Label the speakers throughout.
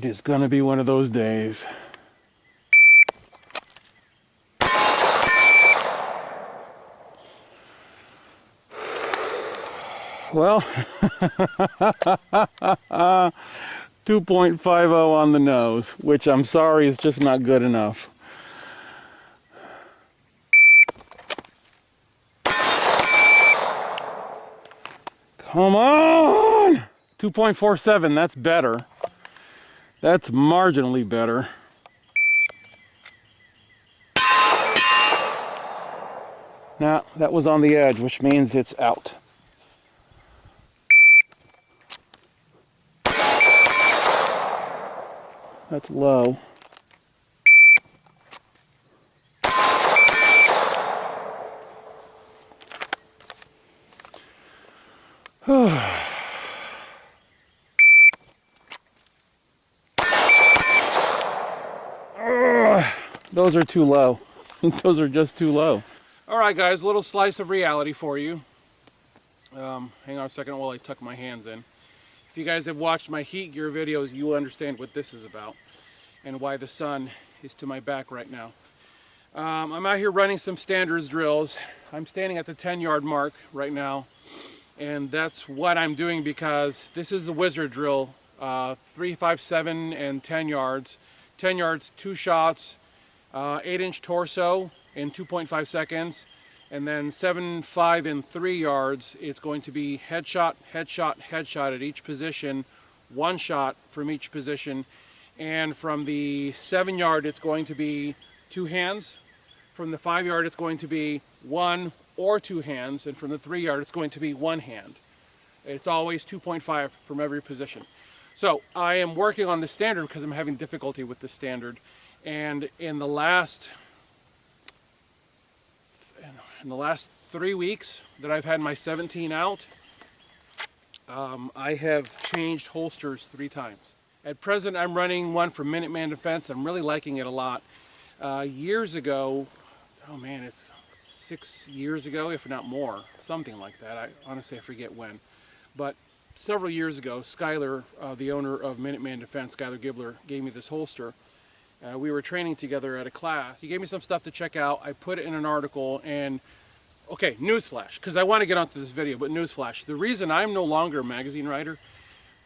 Speaker 1: It is gonna be one of those days. Well, 2.50 on the nose, which I'm sorry is just not good enough. Come on! 2.47, that's better. That's marginally better. Now, that was on the edge, which means it's out. That's low. Those are too low. Those are just too low. All right, guys, a little slice of reality for you. Hang on a second while I tuck my hands in. If you guys have watched my heat gear videos, you will understand what this is about and why the sun is to my back right now. I'm out here running some standards drills. I'm standing at the 10-yard mark right now, and that's what I'm doing because this is a wizard drill, 3, 5, 7, and 10 yards. 10 yards, 2 shots, 8-inch torso in 2.5 seconds, and then 7, 5, and 3 yards, it's going to be headshot, headshot, headshot at each position, 1 shot from each position. And from the 7-yard, it's going to be 2 hands. From the 5-yard, it's going to be 1 or 2 hands. And from the 3-yard, it's going to be 1 hand. It's always 2.5 from every position. So I am working on the standard because I'm having difficulty with the standard. And in the last 3 weeks that I've had my 17 out, I have changed holsters 3 times. At present, I'm running one from Minuteman Defense. I'm really liking it a lot. Years ago, oh man, it's 6 years ago, if not more, something like that. Honestly, I forget when. But several years ago, Skyler, the owner of Minuteman Defense, Skyler Gibler, gave me this holster. We were training together at a class. He gave me some stuff to check out. I put it in an article, and okay, newsflash, because I want to get onto this video, but newsflash. The reason I'm no longer a magazine writer,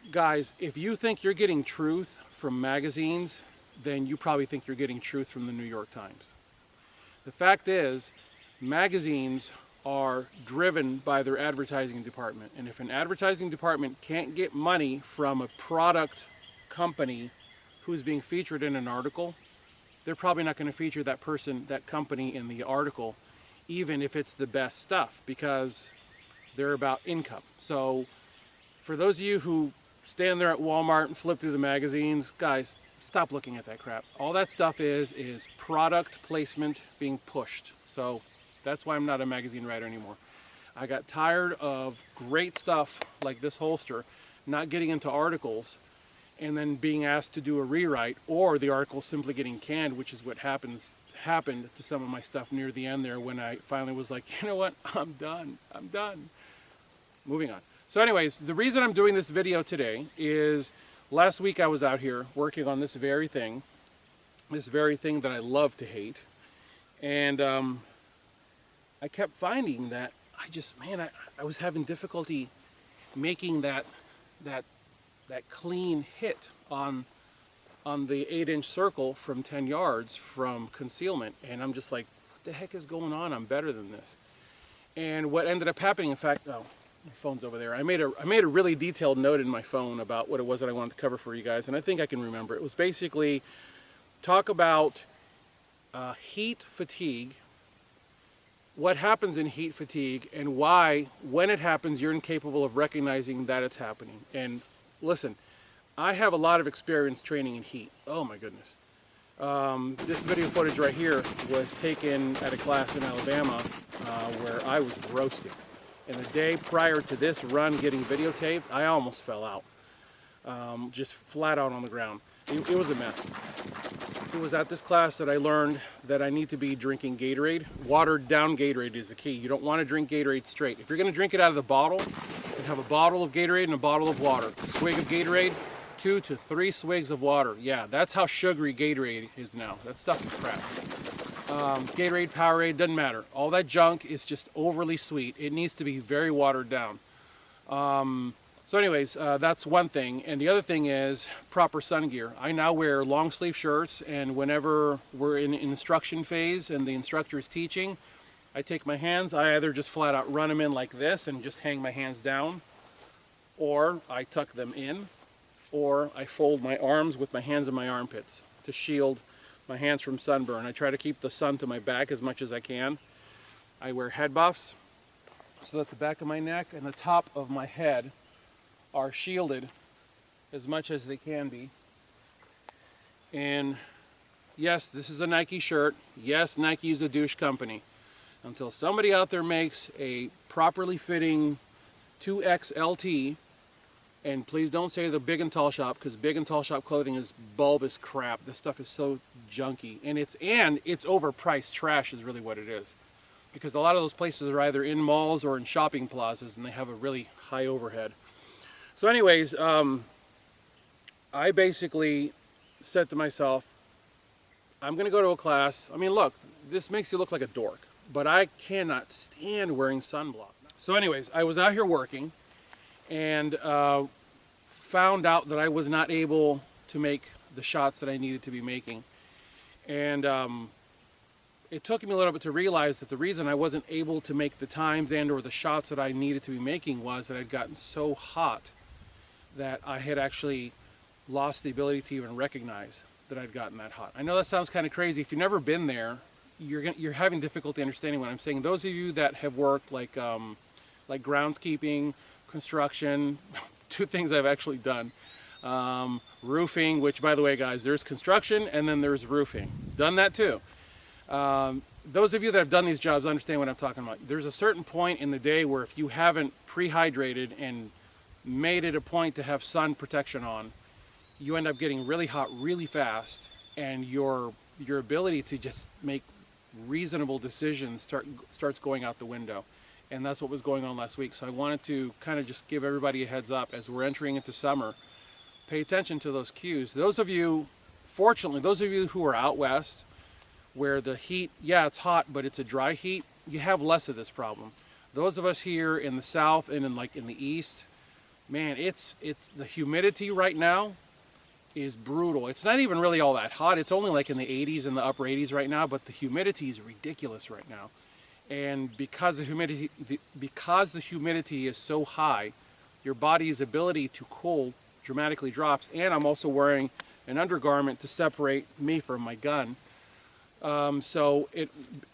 Speaker 1: guys, if you think you're getting truth from magazines, then you probably think you're getting truth from the New York Times. The fact is, magazines are driven by their advertising department, and if an advertising department can't get money from a product company who's being featured in an article, they're probably not going to feature that person, that company in the article, even if it's the best stuff, because they're about income. So for those of you who stand there at Walmart and flip through the magazines, guys, stop looking at that crap. All that stuff is product placement being pushed. So that's why I'm not a magazine writer anymore. I got tired of great stuff like this holster not getting into articles and then being asked to do a rewrite, or the article simply getting canned, which is what happened to some of my stuff near the end there when I finally was like, you know what, I'm done. Moving on. So anyways, the reason I'm doing this video today is last week I was out here working on this very thing that I love to hate, and I kept finding that I was having difficulty making that clean hit on the 8-inch circle from 10 yards from concealment, and I'm just like, what the heck is going on? I'm better than this. And what ended up happening, in fact, oh, my phone's over there. I made a really detailed note in my phone about what it was that I wanted to cover for you guys, and I think I can remember. It was basically talk about heat fatigue, what happens in heat fatigue, and why, when it happens, you're incapable of recognizing that it's happening. And listen, I have a lot of experience training in heat. Oh my goodness. This video footage right here was taken at a class in Alabama where I was roasting. And the day prior to this run getting videotaped, I almost fell out. Just flat out on the ground. It was a mess. It was at this class that I learned that I need to be drinking Gatorade. Watered down Gatorade is the key. You don't want to drink Gatorade straight. If you're going to drink it out of the bottle, you have a bottle of Gatorade and a bottle of water. A swig of Gatorade, 2 to 3 swigs of water. Yeah, that's how sugary Gatorade is now. That stuff is crap. Gatorade, Powerade, doesn't matter. All that junk is just overly sweet. It needs to be very watered down. So anyways, that's one thing. And the other thing is proper sun gear. I now wear long sleeve shirts, and whenever we're in instruction phase and the instructor is teaching, I take my hands, I either just flat out run them in like this and just hang my hands down, or I tuck them in, or I fold my arms with my hands in my armpits to shield my hands from sunburn. I try to keep the sun to my back as much as I can. I wear head buffs so that the back of my neck and the top of my head are shielded as much as they can be. And yes, this is a Nike shirt. Yes, Nike is a douche company. Until somebody out there makes a properly fitting 2XLT, and please don't say the Big and Tall Shop, because Big and Tall Shop clothing is bulbous crap. This stuff is so junky, and it's overpriced trash is really what it is. Because a lot of those places are either in malls or in shopping plazas, and they have a really high overhead. So anyways, I basically said to myself, I'm going to go to a class. I mean, look, this makes you look like a dork, but I cannot stand wearing sunblock. So anyways, I was out here working and found out that I was not able to make the shots that I needed to be making. And it took me a little bit to realize that the reason I wasn't able to make the times and or the shots that I needed to be making was that I'd gotten so hot that I had actually lost the ability to even recognize that I'd gotten that hot. I know that sounds kind of crazy. If you've never been there, you're having difficulty understanding what I'm saying. Those of you that have worked like groundskeeping, construction, two things I've actually done. Roofing, which by the way guys, there's construction and then there's roofing. Done that too. Those of you that have done these jobs understand what I'm talking about. There's a certain point in the day where if you haven't pre-hydrated and made it a point to have sun protection on, you end up getting really hot really fast, and your ability to just make reasonable decisions starts going out the window. And that's what was going on last week. So I wanted to kind of just give everybody a heads up as we're entering into summer. Pay attention to those cues. Those of you, fortunately, those of you who are out west, where the heat, yeah, it's hot, but it's a dry heat, you have less of this problem. Those of us here in the south and in the east, man, it's the humidity right now is brutal. It's not even really all that hot. It's only like in the 80s and the upper 80s right now, but the humidity is ridiculous right now. And because the humidity is so high, your body's ability to cool dramatically drops. And I'm also wearing an undergarment to separate me from my gun. So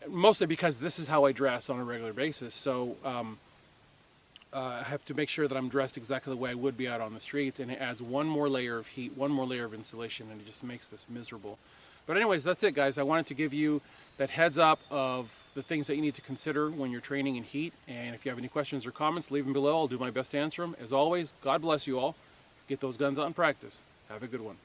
Speaker 1: mostly because this is how I dress on a regular basis. So I have to make sure that I'm dressed exactly the way I would be out on the streets, and it adds one more layer of heat, one more layer of insulation, and it just makes this miserable. But anyways, that's it guys. I wanted to give you that heads up of the things that you need to consider when you're training in heat. And if you have any questions or comments, leave them below. I'll do my best to answer them. As always, God bless you all. Get those guns out and practice. Have a good one.